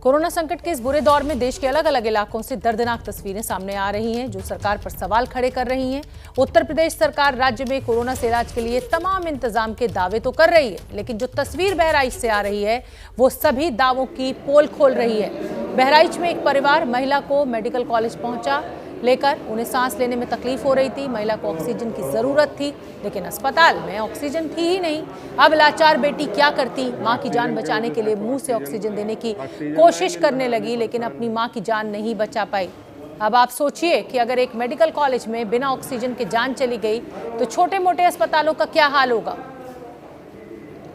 Corona संकट के इस बुरे दौर में देश के अलग अलग इलाकों से दर्दनाक तस्वीरें सामने आ रही हैं जो सरकार पर सवाल खड़े कर रही हैं। उत्तर प्रदेश सरकार राज्य में कोरोना से इलाज के लिए तमाम इंतजाम के दावे तो कर रही है, लेकिन जो तस्वीर बहराइच से आ रही है वो सभी दावों की पोल खोल रही है। बहराइच में एक परिवार महिला को मेडिकल कॉलेज पहुंचा लेकर उन्हें सांस लेने में तकलीफ हो रही थी। महिला को ऑक्सीजन की जरूरत थी, लेकिन अस्पताल में ऑक्सीजन थी ही नहीं। अब लाचार बेटी क्या करती? मां की जान बचाने के लिए मुंह से ऑक्सीजन देने की कोशिश करने लगी, लेकिन अपनी मां की जान नहीं बचा पाई। अब आप सोचिए कि अगर एक मेडिकल कॉलेज में बिना ऑक्सीजन के जान चली गई तो छोटे मोटे अस्पतालों का क्या हाल होगा।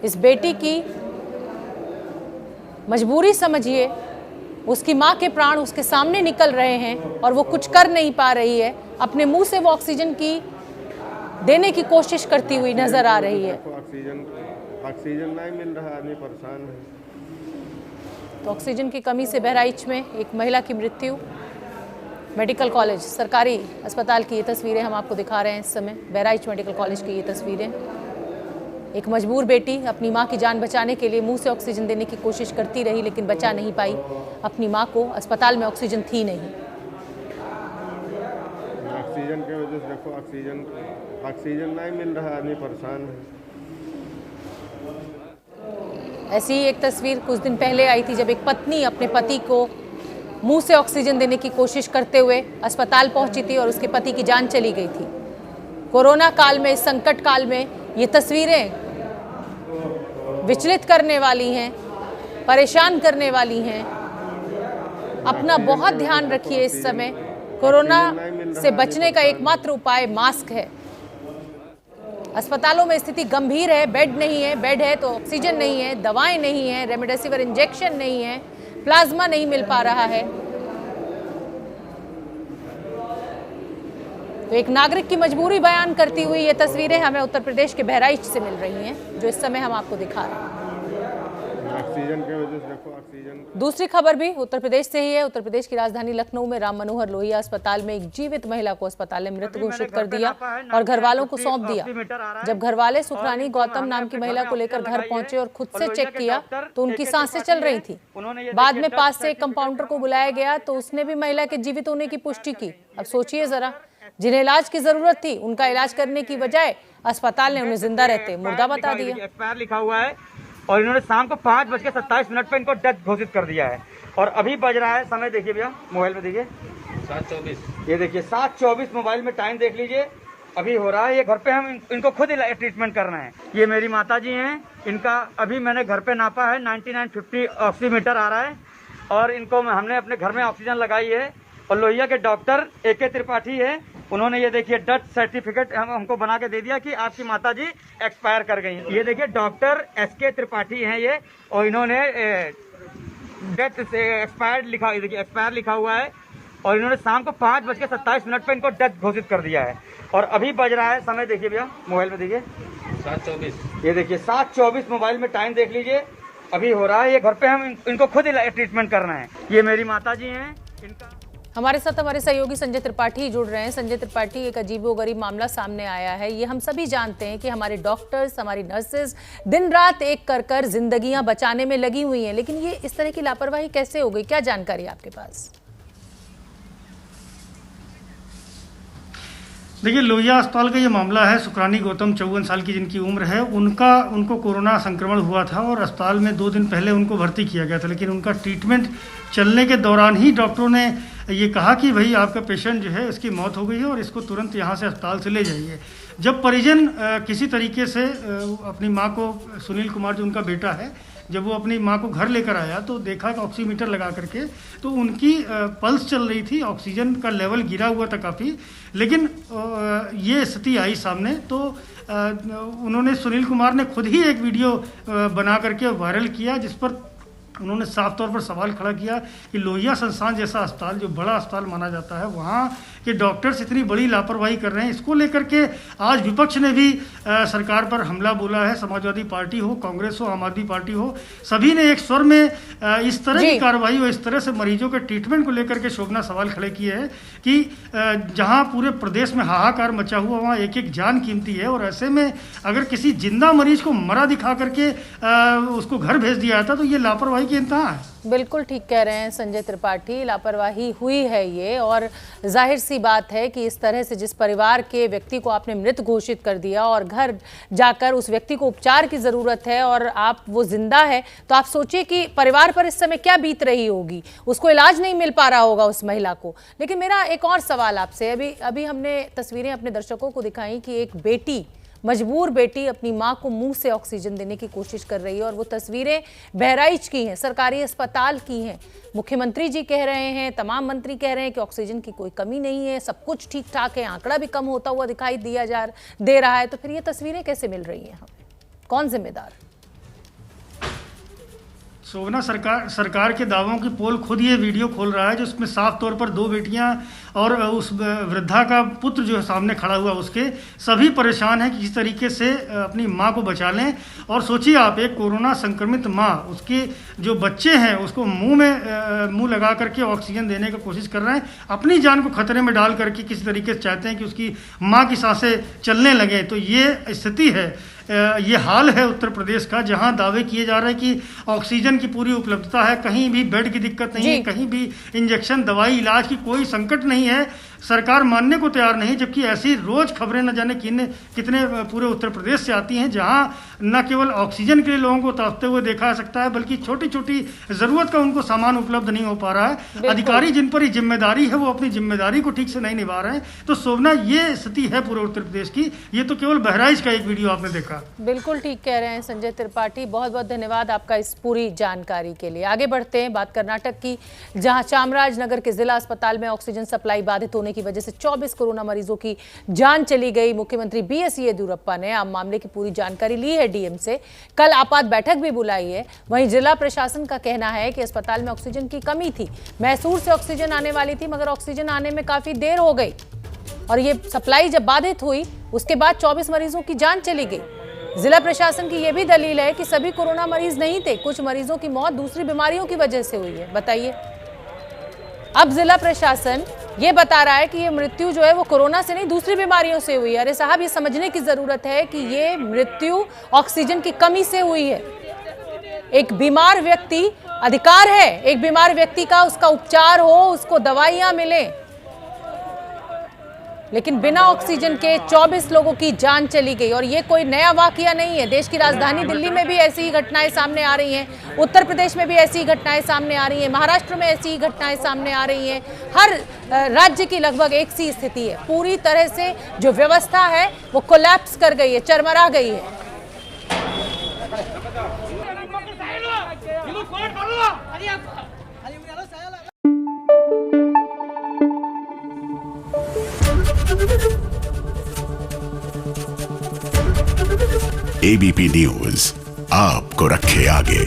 इस बेटी की मजबूरी समझिए, उसकी मां के प्राण उसके सामने निकल रहे हैं और वो कुछ कर नहीं पा रही है। अपने मुंह से वो ऑक्सीजन की देने की कोशिश करती हुई नजर आ रही है। ऑक्सीजन नहीं मिल रहा, आदमी परेशान है। तो ऑक्सीजन की कमी से बहराइच में एक महिला की मृत्यु। मेडिकल कॉलेज सरकारी अस्पताल की ये तस्वीरें हम आपको दिखा रहे हैं इस समय। बहराइच मेडिकल कॉलेज की ये तस्वीरें। एक मजबूर बेटी अपनी मां की जान बचाने के लिए मुंह से ऑक्सीजन देने की कोशिश करती रही, लेकिन बचा नहीं पाई अपनी मां को। अस्पताल में ऑक्सीजन थी नहीं। ऑक्सीजन के वजह से देखो, ऑक्सीजन नहीं मिल रहा, आदमी परेशान है। ऐसी ही एक तस्वीर कुछ दिन पहले आई थी जब एक पत्नी अपने पति को मुंह से ऑक्सीजन देने की कोशिश करते हुए अस्पताल पहुंची थी और उसके पति की जान चली गई थी। कोरोना काल में, इस संकट काल में ये तस्वीरें विचलित करने वाली हैं, परेशान करने वाली हैं। अपना बहुत ध्यान रखिए इस समय। कोरोना से बचने का एकमात्र उपाय मास्क है। अस्पतालों में स्थिति गंभीर है। बेड नहीं है, बेड है तो ऑक्सीजन नहीं है, दवाएं नहीं है, रेमडेसिविर इंजेक्शन नहीं है, प्लाज्मा नहीं मिल पा रहा है। तो एक नागरिक की मजबूरी बयान करती हुई ये तस्वीरें हमें उत्तर प्रदेश के बहराइच से मिल रही हैं, जो इस समय हम आपको दिखा रहे हैं। ऑक्सीजन के वजह से देखो, ऑक्सीजन। दूसरी खबर भी उत्तर प्रदेश से ही है। उत्तर प्रदेश की राजधानी लखनऊ में राम मनोहर लोहिया अस्पताल में एक जीवित महिला को अस्पताल ने मृत घोषित कर दिया और घर वालों को सौंप दिया। जब घर वाले सुखरानी गौतम नाम की महिला को लेकर घर पहुंचे और खुद से चेक किया तो उनकी सांसें चल रही थी। बाद में पास से एक कंपाउंडर को बुलाया गया तो उसने भी महिला के जीवित होने की पुष्टि की। अब सोचिए जरा, जिन्हें इलाज की जरूरत थी उनका इलाज करने की बजाय अस्पताल ने उन्हें जिंदा रहते मुर्दा बता दिया। एक्सपायर लिखा हुआ है और इन्होंने शाम को 5:27 पे इनको डेथ घोषित कर दिया है। और अभी बज रहा है, समय देखिए भैया, मोबाइल में देखिए 7:24। ये देखिए 7:24 मोबाइल में टाइम देख लीजिए, अभी हो रहा है। ये घर पे हम इनको खुद ट्रीटमेंट करना है। ये मेरी माता जी हैं, इनका अभी मैंने घर पे नापा है 9950 ऑक्सीमीटर आ रहा है और इनको हमने अपने घर में ऑक्सीजन लगाई है। और लोहिया के डॉक्टर AK त्रिपाठी है, उन्होंने ये देखिए डेथ सर्टिफिकेट हमको बना के दे दिया कि आपकी माताजी एक्सपायर कर गई हैं। ये देखिए डॉक्टर SK त्रिपाठी हैं ये, और इन्होंने डेथ से एक्सपायर्ड लिखा, देखिए एक्सपायर लिखा हुआ है और इन्होंने शाम को 5:27 पे इनको डेथ घोषित कर दिया है। और अभी बज रहा है, समय देखिए भैया, मोबाइल में देखिए 7:24। ये देखिए 7:24 मोबाइल में टाइम देख लीजिए, अभी हो रहा है। ये घर पे हम इनको खुद ट्रीटमेंट करना है। ये मेरी माता जी हैं, इनका। हमारे साथ हमारे सहयोगी संजय त्रिपाठी जुड़ रहे हैं। संजय त्रिपाठी, एक अजीबोगरीब मामला सामने आया है। ये हम सभी जानते हैं कि हमारे डॉक्टर्स, हमारी नर्सेज दिन रात एक कर जिंदगियां बचाने में लगी हुई हैं, लेकिन ये इस तरह की लापरवाही कैसे हो गई? क्या जानकारी आपके पास? देखिए, लोहिया अस्पताल का ये मामला है। सुखरानी गौतम 54 साल की जिनकी उम्र है, उनको कोरोना संक्रमण हुआ था और अस्पताल में 2 दिन पहले उनको भर्ती किया गया था, लेकिन उनका ट्रीटमेंट चलने के दौरान ही डॉक्टरों ने ये कहा कि भाई आपका पेशेंट जो है इसकी मौत हो गई है और इसको तुरंत यहाँ से अस्पताल से ले जाइए। जब परिजन किसी तरीके से अपनी माँ को, सुनील कुमार जो उनका बेटा है, जब वो अपनी माँ को घर लेकर आया तो देखा कि ऑक्सीमीटर लगा करके तो उनकी पल्स चल रही थी, ऑक्सीजन का लेवल गिरा हुआ था काफ़ी। लेकिन ये स्थिति आई सामने तो उन्होंने, सुनील कुमार ने खुद ही एक वीडियो बना करके वायरल किया, जिस पर उन्होंने साफ तौर पर सवाल खड़ा किया कि लोहिया संस्थान जैसा अस्पताल, जो बड़ा अस्पताल माना जाता है, वहाँ के डॉक्टर्स इतनी बड़ी लापरवाही कर रहे हैं। इसको लेकर के आज विपक्ष ने भी सरकार पर हमला बोला है। समाजवादी पार्टी हो, कांग्रेस हो, आम आदमी पार्टी हो, सभी ने एक स्वर में इस तरह की कार्रवाई और इस तरह से मरीजों के ट्रीटमेंट को लेकर के शोभना सवाल खड़े किए हैं कि जहाँ पूरे प्रदेश में हाहाकार मचा हुआ, वहाँ एक एक जान कीमती है। और ऐसे में अगर किसी जिंदा मरीज को मरा दिखा करके उसको घर भेज दिया जाता तो ये लापरवाही की इंतहा है। बिल्कुल ठीक कह रहे हैं संजय त्रिपाठी, लापरवाही हुई है ये, और जाहिर सी बात है कि इस तरह से जिस परिवार के व्यक्ति को आपने मृत घोषित कर दिया और घर जाकर उस व्यक्ति को उपचार की ज़रूरत है और आप वो जिंदा है, तो आप सोचिए कि परिवार पर इस समय क्या बीत रही होगी, उसको इलाज नहीं मिल पा रहा होगा उस महिला को। लेकिन मेरा एक और सवाल आपसे, अभी हमने तस्वीरें अपने दर्शकों को दिखाई कि एक बेटी, मजबूर बेटी अपनी मां को मुंह से ऑक्सीजन देने की कोशिश कर रही है, और वो तस्वीरें बहराइच की हैं, सरकारी अस्पताल की हैं। मुख्यमंत्री जी कह रहे हैं, तमाम मंत्री कह रहे हैं कि ऑक्सीजन की कोई कमी नहीं है, सब कुछ ठीक ठाक है, आंकड़ा भी कम होता हुआ दिखाई दे रहा है, तो फिर ये तस्वीरें कैसे मिल रही हैं हमें? कौन जिम्मेदार? शोभना, सरकार के दावों की पोल खुद ये वीडियो खोल रहा है, जो उसमें साफ तौर पर 2 बेटियां और उस वृद्धा का पुत्र जो है सामने खड़ा हुआ, उसके सभी परेशान हैं कि किस तरीके से अपनी मां को बचा लें। और सोचिए आप, एक कोरोना संक्रमित मां, उसके जो बच्चे हैं उसको मुंह लगा करके ऑक्सीजन देने की कोशिश कर रहे हैं, अपनी जान को खतरे में डाल करके किसी तरीके से चाहते हैं कि उसकी माँ की सांसें चलने लगें। तो ये स्थिति है, ये हाल है उत्तर प्रदेश का, जहां दावे किए जा रहे हैं कि ऑक्सीजन की पूरी उपलब्धता है, कहीं भी बेड की दिक्कत नहीं है, कहीं भी इंजेक्शन, दवाई, इलाज की कोई संकट नहीं है। सरकार मानने को तैयार नहीं, जबकि ऐसी रोज खबरें न जाने कितने पूरे उत्तर प्रदेश से आती हैं, जहां न केवल ऑक्सीजन के लिए लोगों को तरसते हुए देखा जा सकता है, बल्कि छोटी छोटी जरूरत का उनको सामान उपलब्ध नहीं हो पा रहा है। अधिकारी जिन पर जिम्मेदारी है वो अपनी जिम्मेदारी को ठीक से नहीं निभा रहे हैं। तो शोभना, ये स्थिति है पूरे उत्तर प्रदेश की। ये तो केवल बहराइच का एक वीडियो आपने देखा। बिल्कुल ठीक कह रहे हैं संजय त्रिपाठी, बहुत बहुत धन्यवाद आपका इस पूरी जानकारी के लिए। आगे बढ़ते हैं, बात कर्नाटक की, जहां चामराजनगर के जिला अस्पताल में ऑक्सीजन सप्लाई बाधित होने की वजह से 24 कोरोना मरीजों की जान चली गई। मुख्यमंत्री बीएस येदियुरप्पा ने अब मामले की पूरी जानकारी ली है डीएम से, कल आपात बैठक भी बुलाई है। वहीं जिला प्रशासन का कहना है कि अस्पताल में ऑक्सीजन की कमी थी, मैसूर से ऑक्सीजन आने वाली थी, मगर ऑक्सीजन आने में काफी देर हो गई, और ये सप्लाई जब बाधित हुई उसके बाद 24 मरीजों की जान चली गई। जिला प्रशासन की यह भी दलील है कि सभी कोरोना मरीज नहीं थे, कुछ मरीजों की मौत दूसरी बीमारियों की वजह से हुई है। बताइए, अब जिला प्रशासन ये बता रहा है कि ये मृत्यु जो है वो कोरोना से नहीं, दूसरी बीमारियों से हुई है। अरे साहब, ये समझने की जरूरत है कि ये मृत्यु ऑक्सीजन की कमी से हुई है। एक बीमार व्यक्ति, अधिकार है एक बीमार व्यक्ति का, उसका उपचार हो, उसको दवाइयां मिले, लेकिन बिना ऑक्सीजन के 24 लोगों की जान चली गई। और ये कोई नया वाकया नहीं है, देश की राजधानी दिल्ली में भी ऐसी ही घटनाएं सामने आ रही हैं, उत्तर प्रदेश में भी ऐसी ही घटनाएं सामने आ रही हैं, महाराष्ट्र में ऐसी ही घटनाएं सामने आ रही हैं। हर राज्य की लगभग एक सी स्थिति है, पूरी तरह से जो व्यवस्था है वो कोलैप्स कर गई है, चरमरा गई है। एबीपी न्यूज आपको रखे आगे।